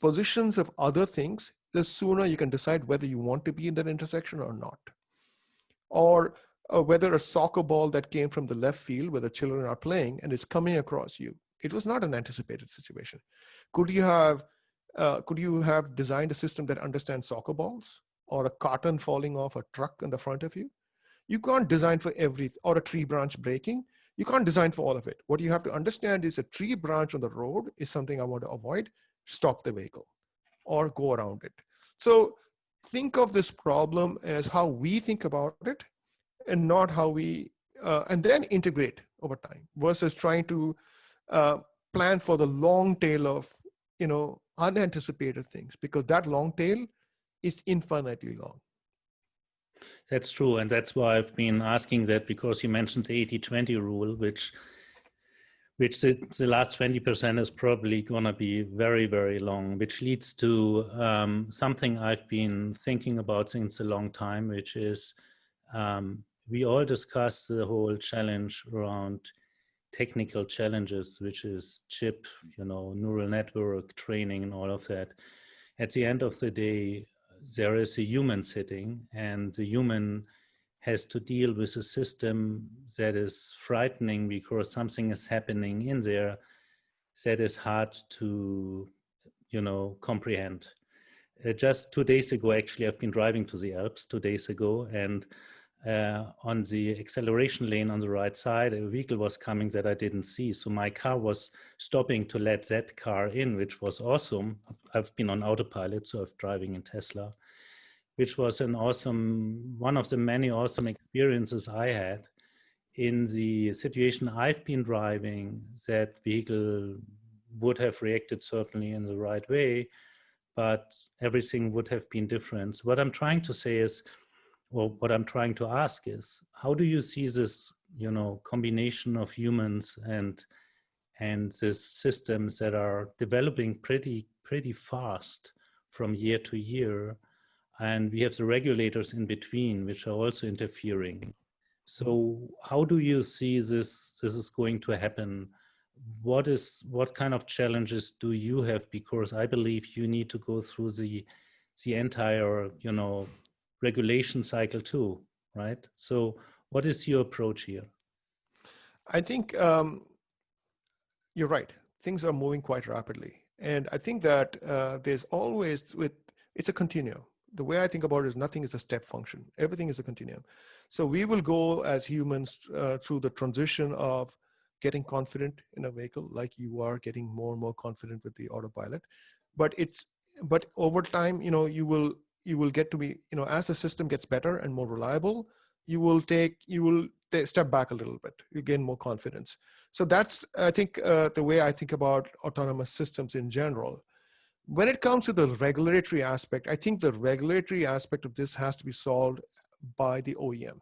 positions of other things, the sooner you can decide whether you want to be in that intersection or not. Or whether a soccer ball that came from the left field where the children are playing and is coming across you, it was not an anticipated situation. Could you have designed a system that understands soccer balls, or a carton falling off a truck in the front of you? You can't design for everything, or a tree branch breaking. You can't design for all of it. What you have to understand is, a tree branch on the road is something I want to avoid. Stop the vehicle or go around it. So think of this problem as how we think about it, and not how we, and then integrate over time, versus trying to plan for the long tail of, unanticipated things, because that long tail is infinitely long. That's true. And that's why I've been asking that, because you mentioned the 80-20 rule, which the last 20% is probably going to be very, very long, which leads to something I've been thinking about since a long time, which is we all discuss the whole challenge around technical challenges, which is chip, neural network training and all of that. At the end of the day, there is a human sitting, and the human has to deal with a system that is frightening because something is happening in there that is hard to, comprehend. Just 2 days ago, actually, I've been driving to the Alps 2 days ago, and on the acceleration lane on the right side, a vehicle was coming that I didn't see. So my car was stopping to let that car in, which was awesome. I've been on autopilot, so I'm driving in Tesla, which was one of the many awesome experiences I had. In the situation I've been driving, that vehicle would have reacted certainly in the right way, but everything would have been different. So what I'm trying to say is, or what I'm trying to ask is, how do you see this, combination of humans and these systems that are developing pretty fast from year to year, and we have the regulators in between which are also interfering. So how do you see this is going to happen? What kind of challenges do you have? Because I believe you need to go through the entire regulation cycle too, right? So what is your approach here? I think you're right. Things are moving quite rapidly. And I think that there's always, it's a continuum. The way I think about it is nothing is a step function. Everything is a continuum. So we will go as humans through the transition of getting confident in a vehicle, like you are getting more and more confident with the autopilot. But over time, you will get to be, as the system gets better and more reliable, you will step back a little bit. You gain more confidence. So that's, I think, the way I think about autonomous systems in general. When it comes to the regulatory aspect, I think the regulatory aspect of this has to be solved by the OEM.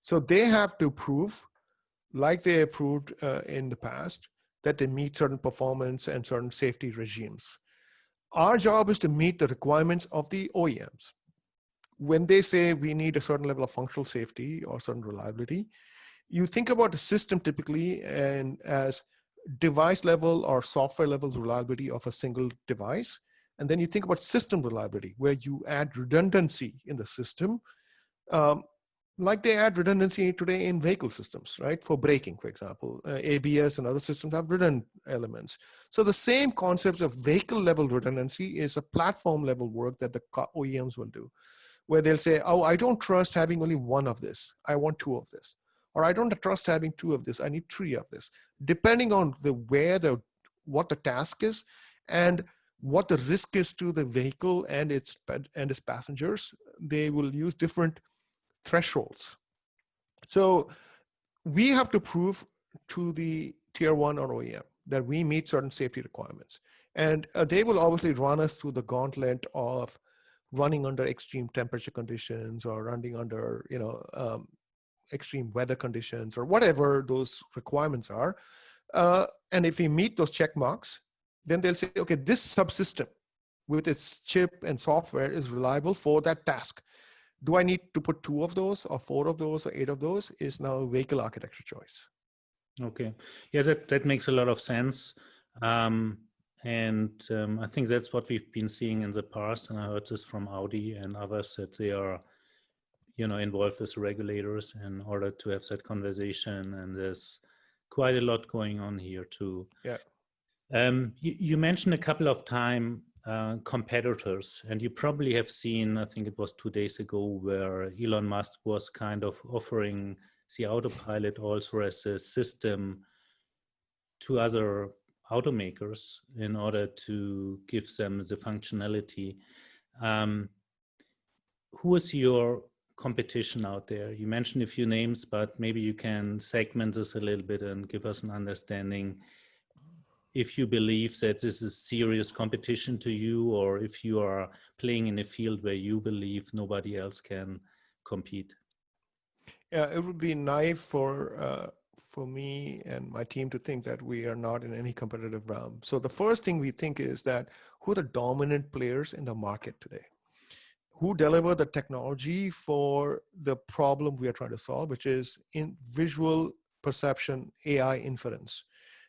So they have to prove, like they have proved in the past, that they meet certain performance and certain safety regimes. Our job is to meet the requirements of the OEMs. When they say we need a certain level of functional safety or certain reliability, you think about the system typically and as device level or software level reliability of a single device. And then you think about system reliability, where you add redundancy in the system, like they add redundancy today in vehicle systems, right? For braking, for example, ABS and other systems have redundant elements. So the same concepts of vehicle level redundancy is a platform level work that the OEMs will do, where they'll say, oh, I don't trust having only one of this. I want two of this. Or I don't trust having two of this. I need three of this. Depending on what the task is and what the risk is to the vehicle and its passengers, they will use different thresholds. So we have to prove to the tier one or OEM that we meet certain safety requirements. And they will obviously run us through the gauntlet of running under extreme temperature conditions or running under, extreme weather conditions or whatever those requirements are. And if we meet those check marks, then they'll say, okay, this subsystem with its chip and software is reliable for that task. Do I need to put two of those or four of those or eight of those is now a vehicle architecture choice. Okay. Yeah, that makes a lot of sense. I think that's what we've been seeing in the past. And I heard this from Audi and others that they are, involved with regulators in order to have that conversation. And there's quite a lot going on here too. Yeah. You mentioned a couple of times competitors, and you probably have seen, I think it was 2 days ago, where Elon Musk was kind of offering the autopilot also as a system to other automakers in order to give them the functionality. Who is your competition out there? You mentioned a few names, but maybe you can segment this a little bit and give us an understanding if you believe that this is serious competition to you, or if you are playing in a field where you believe nobody else can compete. Yeah, it would be naive for me and my team to think that we are not in any competitive realm. So the first thing we think is that who are the dominant players in the market today? Who deliver the technology for the problem we are trying to solve, which is in visual perception, AI inference.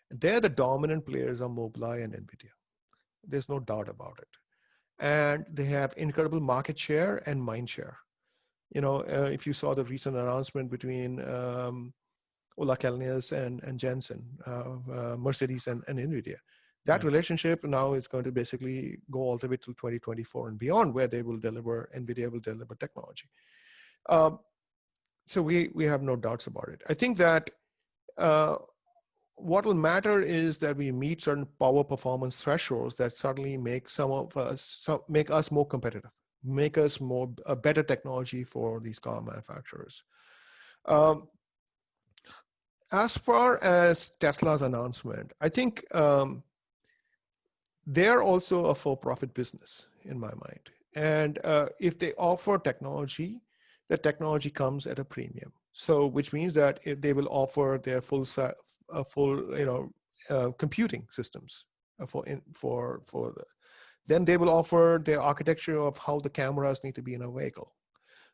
They're the dominant players on Mobileye and Nvidia. There's no doubt about it. And they have incredible market share and mind share. If you saw the recent announcement between Ola Kalnius and Jensen, Mercedes and Nvidia, that relationship now is going to basically go all the way to 2024 and beyond, where Nvidia will deliver technology. So we have no doubts about it. I think that what will matter is that we meet certain power performance thresholds that suddenly make make us more competitive, make us a better technology for these car manufacturers. As far as Tesla's announcement, I think they're also a for-profit business in my mind. And if they offer technology, the technology comes at a premium. So, which means that if they will offer their full computing systems then they will offer their architecture of how the cameras need to be in a vehicle,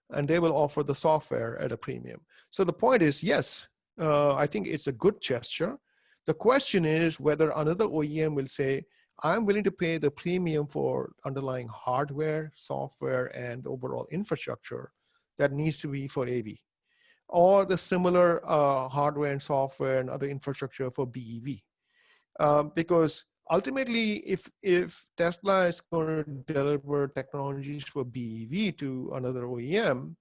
and they will offer the software at a premium. So the point is, yes, I think it's a good gesture. The question is whether another OEM will say, I'm willing to pay the premium for underlying hardware, software, and overall infrastructure that needs to be for AV, or the similar hardware and software and other infrastructure for BEV. Because ultimately, if Tesla is going to deliver technologies for BEV to another OEM,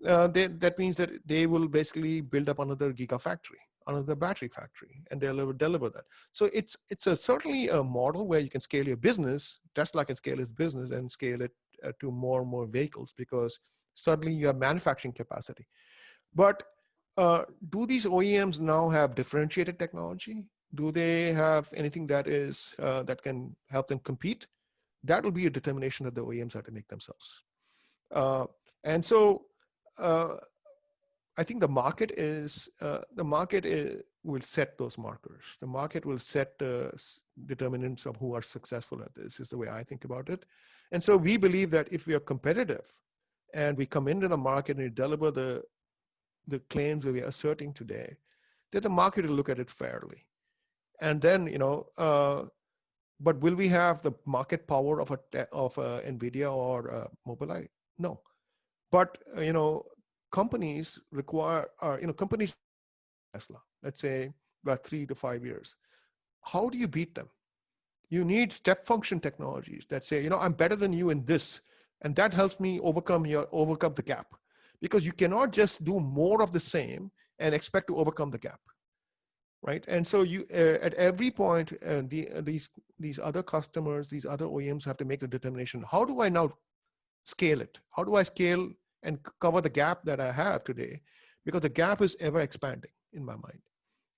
that means that they will basically build up another gigafactory, another battery factory, and they'll deliver that. So it's certainly a model where you can scale your business. Tesla can scale its business and scale it to more and more vehicles, because suddenly you have manufacturing capacity. But do these OEMs now have differentiated technology? Do they have anything that is that can help them compete? That will be a determination that the OEMs have to make themselves. And so I think the market will set those markers. The market will set the determinants of who are successful at this, is the way I think about it. And so we believe that if we are competitive and we come into the market and we deliver the claims that we are asserting today, that the market will look at it fairly. And then, but will we have the market power of Nvidia or Mobileye? No. But companies companies Tesla, let's say about 3 to 5 years. How do you beat them? You need step function technologies that say, I'm better than you in this, and that helps me overcome the gap. Because you cannot just do more of the same and expect to overcome the gap. Right, and so you at every point, these other customers, these other OEMs have to make a determination. How do I now scale it? How do I scale and cover the gap that I have today? Because the gap is ever expanding in my mind,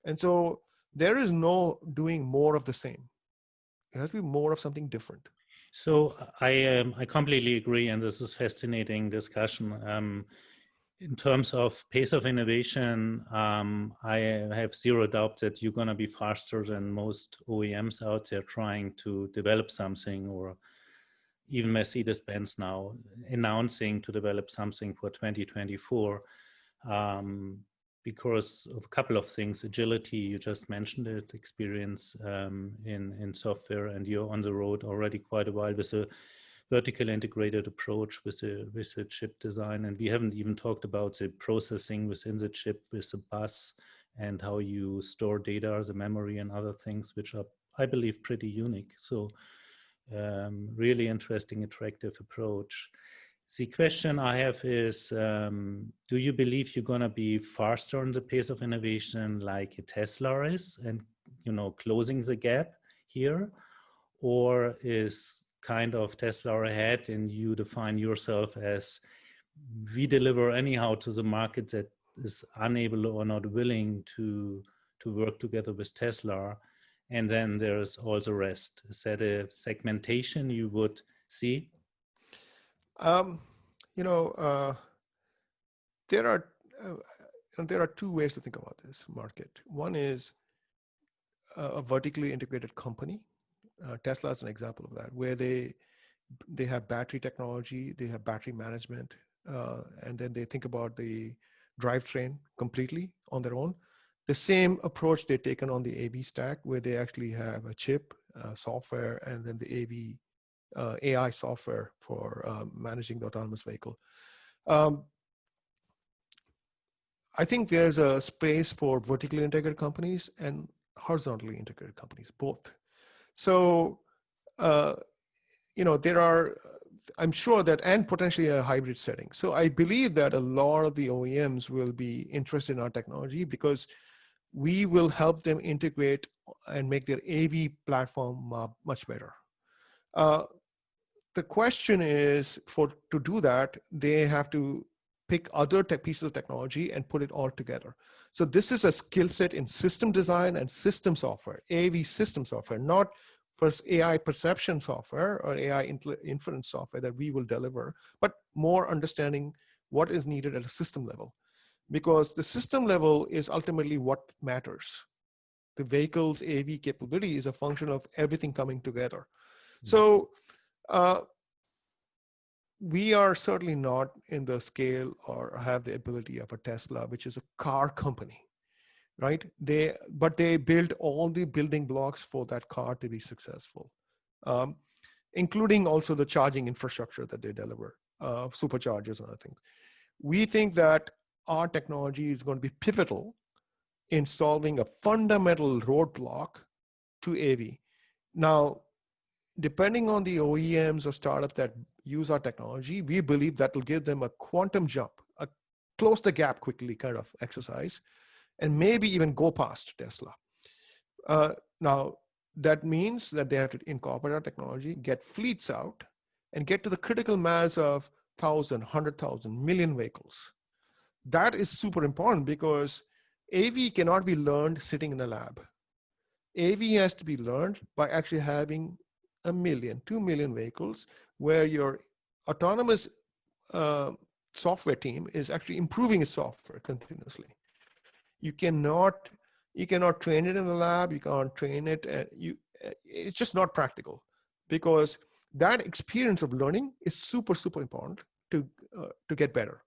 and so there is no doing more of the same. It has to be more of something different. So I completely agree, and this is fascinating discussion. In terms of pace of innovation, I have zero doubt that you're going to be faster than most OEMs out there trying to develop something, or even Mercedes-Benz now announcing to develop something for 2024, because of a couple of things. Agility, you just mentioned it, experience in software, and you're on the road already quite a while with a vertical integrated approach with the chip design. And we haven't even talked about the processing within the chip with the bus and how you store data, the memory and other things, which are, I believe, pretty unique. So really interesting, attractive approach. The question I have is, do you believe you're going to be faster in the pace of innovation like a Tesla is, and closing the gap here? Or is kind of Tesla ahead and you define yourself as, we deliver anyhow to the market that is unable or not willing to work together with Tesla, and then there's all the rest? Is that a segmentation you would see? There are two ways to think about this market. One is a vertically integrated company. Tesla is an example of that, where they have battery technology, they have battery management, and then they think about the drivetrain completely on their own. The same approach they've taken on the AV stack, where they actually have a chip, software, and then the AV AI software for managing the autonomous vehicle. I think there's a space for vertically integrated companies and horizontally integrated companies, both. So, there are, I'm sure that, and potentially a hybrid setting. So I believe that a lot of the OEMs will be interested in our technology because we will help them integrate and make their AV platform much better. The question is, to do that, they have to pick other pieces of technology and put it all together. So this is a skill set in system design and system software, AV system software, not AI perception software or AI inference software that we will deliver, but more understanding what is needed at a system level. Because the system level is ultimately what matters. The vehicle's AV capability is a function of everything coming together. So we are certainly not in the scale or have the ability of a Tesla, which is a car company, right? But they build all the building blocks for that car to be successful, including also the charging infrastructure that they deliver, superchargers and other things. We think that our technology is going to be pivotal in solving a fundamental roadblock to AV. Now, depending on the OEMs or startups that use our technology, we believe that will give them a quantum jump, a close the gap quickly kind of exercise, and maybe even go past Tesla. Now, that means that they have to incorporate our technology, get fleets out, and get to the critical mass of 1,000, 100,000, million vehicles. That is super important because AV cannot be learned sitting in a lab. AV has to be learned by actually having 1 million, 2 million vehicles where your autonomous software team is actually improving its software continuously. You cannot train it in the lab. You can't train it. It's just not practical because that experience of learning is super, super important to get better.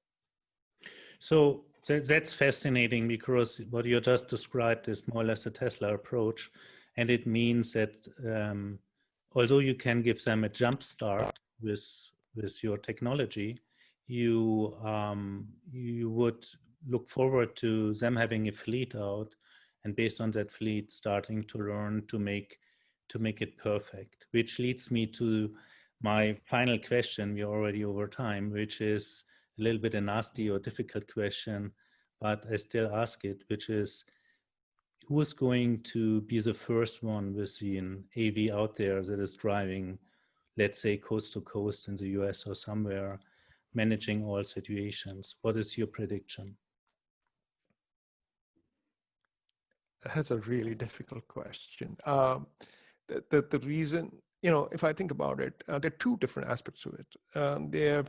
So that's fascinating because what you just described is more or less a Tesla approach. And it means that although you can give them a jump start with your technology, you would look forward to them having a fleet out, and based on that fleet, starting to learn to make it perfect. Which leads me to my final question. We're already over time, which is a little bit a nasty or difficult question, but I still ask it, which is, who is going to be the first one with an AV out there that is driving, let's say, coast to coast in the US or somewhere, managing all situations? What is your prediction? That's a really difficult question. The reason, if I think about it, there are two different aspects to it.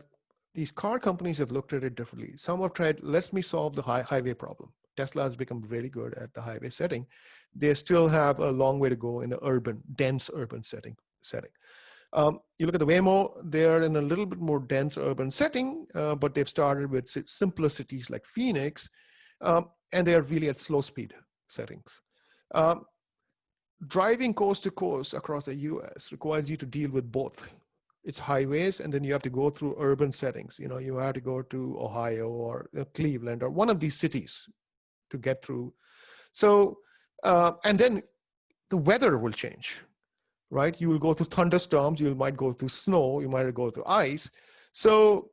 These car companies have looked at it differently. Some have tried, let me solve the highway problem. Tesla has become really good at the highway setting. They still have a long way to go in the dense urban setting. You look at the Waymo, they're in a little bit more dense urban setting, but they've started with simpler cities like Phoenix, and they're really at slow speed settings. Driving coast to coast across the US requires you to deal with both. It's highways, and then you have to go through urban settings. You have to go to Ohio or Cleveland or one of these cities to get through. So, and then the weather will change, right? You will go through thunderstorms, you might go through snow, you might go through ice. So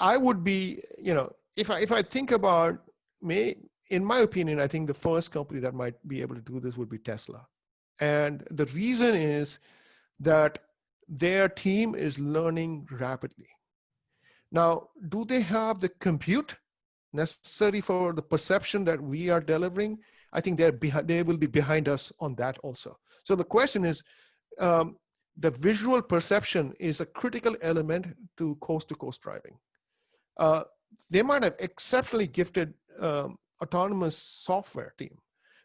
I would be, if I think about in my opinion, I think the first company that might be able to do this would be Tesla. And the reason is that their team is learning rapidly. Now, do they have the compute necessary for the perception that we are delivering? I think they will be behind us on that also. So the question is, the visual perception is a critical element to coast-to-coast driving. They might have exceptionally gifted autonomous software team,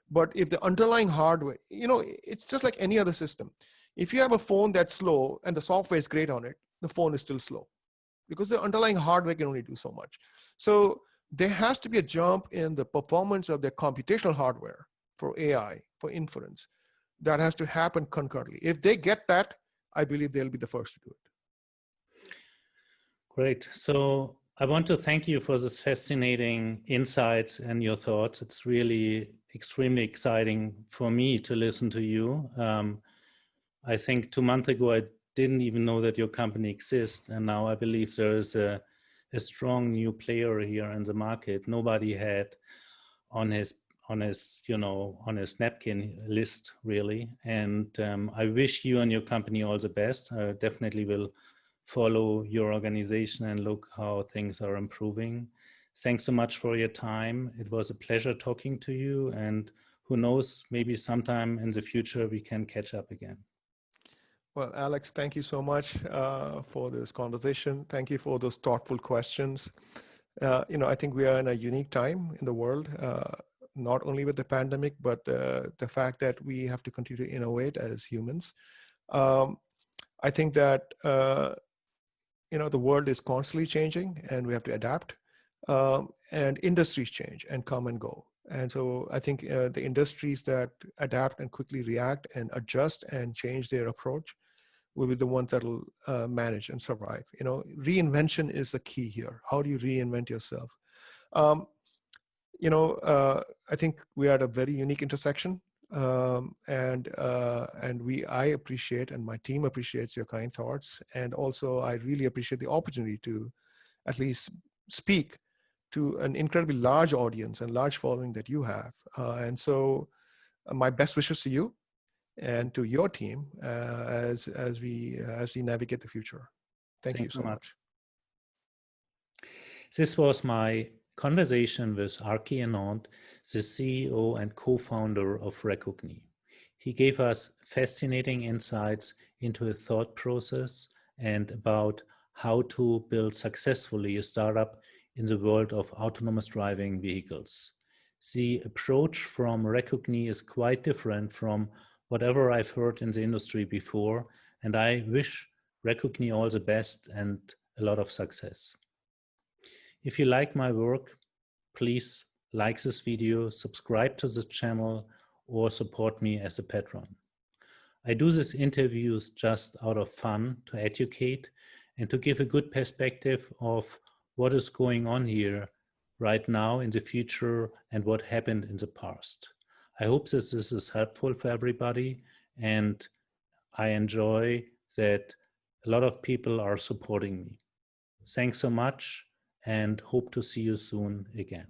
but if the underlying hardware, it's just like any other system. If you have a phone that's slow and the software is great on it, the phone is still slow because the underlying hardware can only do so much. So there has to be a jump in the performance of their computational hardware for AI, for inference. That has to happen concurrently. If they get that, I believe they'll be the first to do it. Great. So I want to thank you for this fascinating insights and your thoughts. It's really extremely exciting for me to listen to you. I think 2 months ago, I didn't even know that your company exists. And now I believe there is a strong new player here in the market. Nobody had on his napkin list, really. And I wish you and your company all the best. I definitely will follow your organization and look how things are improving. Thanks so much for your time. It was a pleasure talking to you, and who knows, maybe sometime in the future we can catch up again. Well, Alex, thank you so much for this conversation. Thank you for those thoughtful questions. I think we are in a unique time in the world, not only with the pandemic, but the fact that we have to continue to innovate as humans. I think that, the world is constantly changing and we have to adapt, and industries change and come and go. And so I think the industries that adapt and quickly react and adjust and change their approach will be the ones that will manage and survive. Reinvention is the key here. How do you reinvent yourself? I think we are at a very unique intersection, and I appreciate, and my team appreciates your kind thoughts, and also I really appreciate the opportunity to at least speak to an incredibly large audience and large following that you have. And so my best wishes to you and to your team as we navigate the future. Thank you so much. This was my conversation with K Anand, the CEO and co-founder of Recogni. He gave us fascinating insights into a thought process and about how to build successfully a startup in the world of autonomous driving vehicles. The approach from Recogni is quite different from whatever I've heard in the industry before, and I wish Recogni all the best and a lot of success. If you like my work, please like this video, subscribe to the channel, or support me as a patron. I do these interviews just out of fun, to educate and to give a good perspective of what is going on here right now, in the future, and what happened in the past. I hope that this is helpful for everybody, and I enjoy that a lot of people are supporting me. Thanks so much, and hope to see you soon again.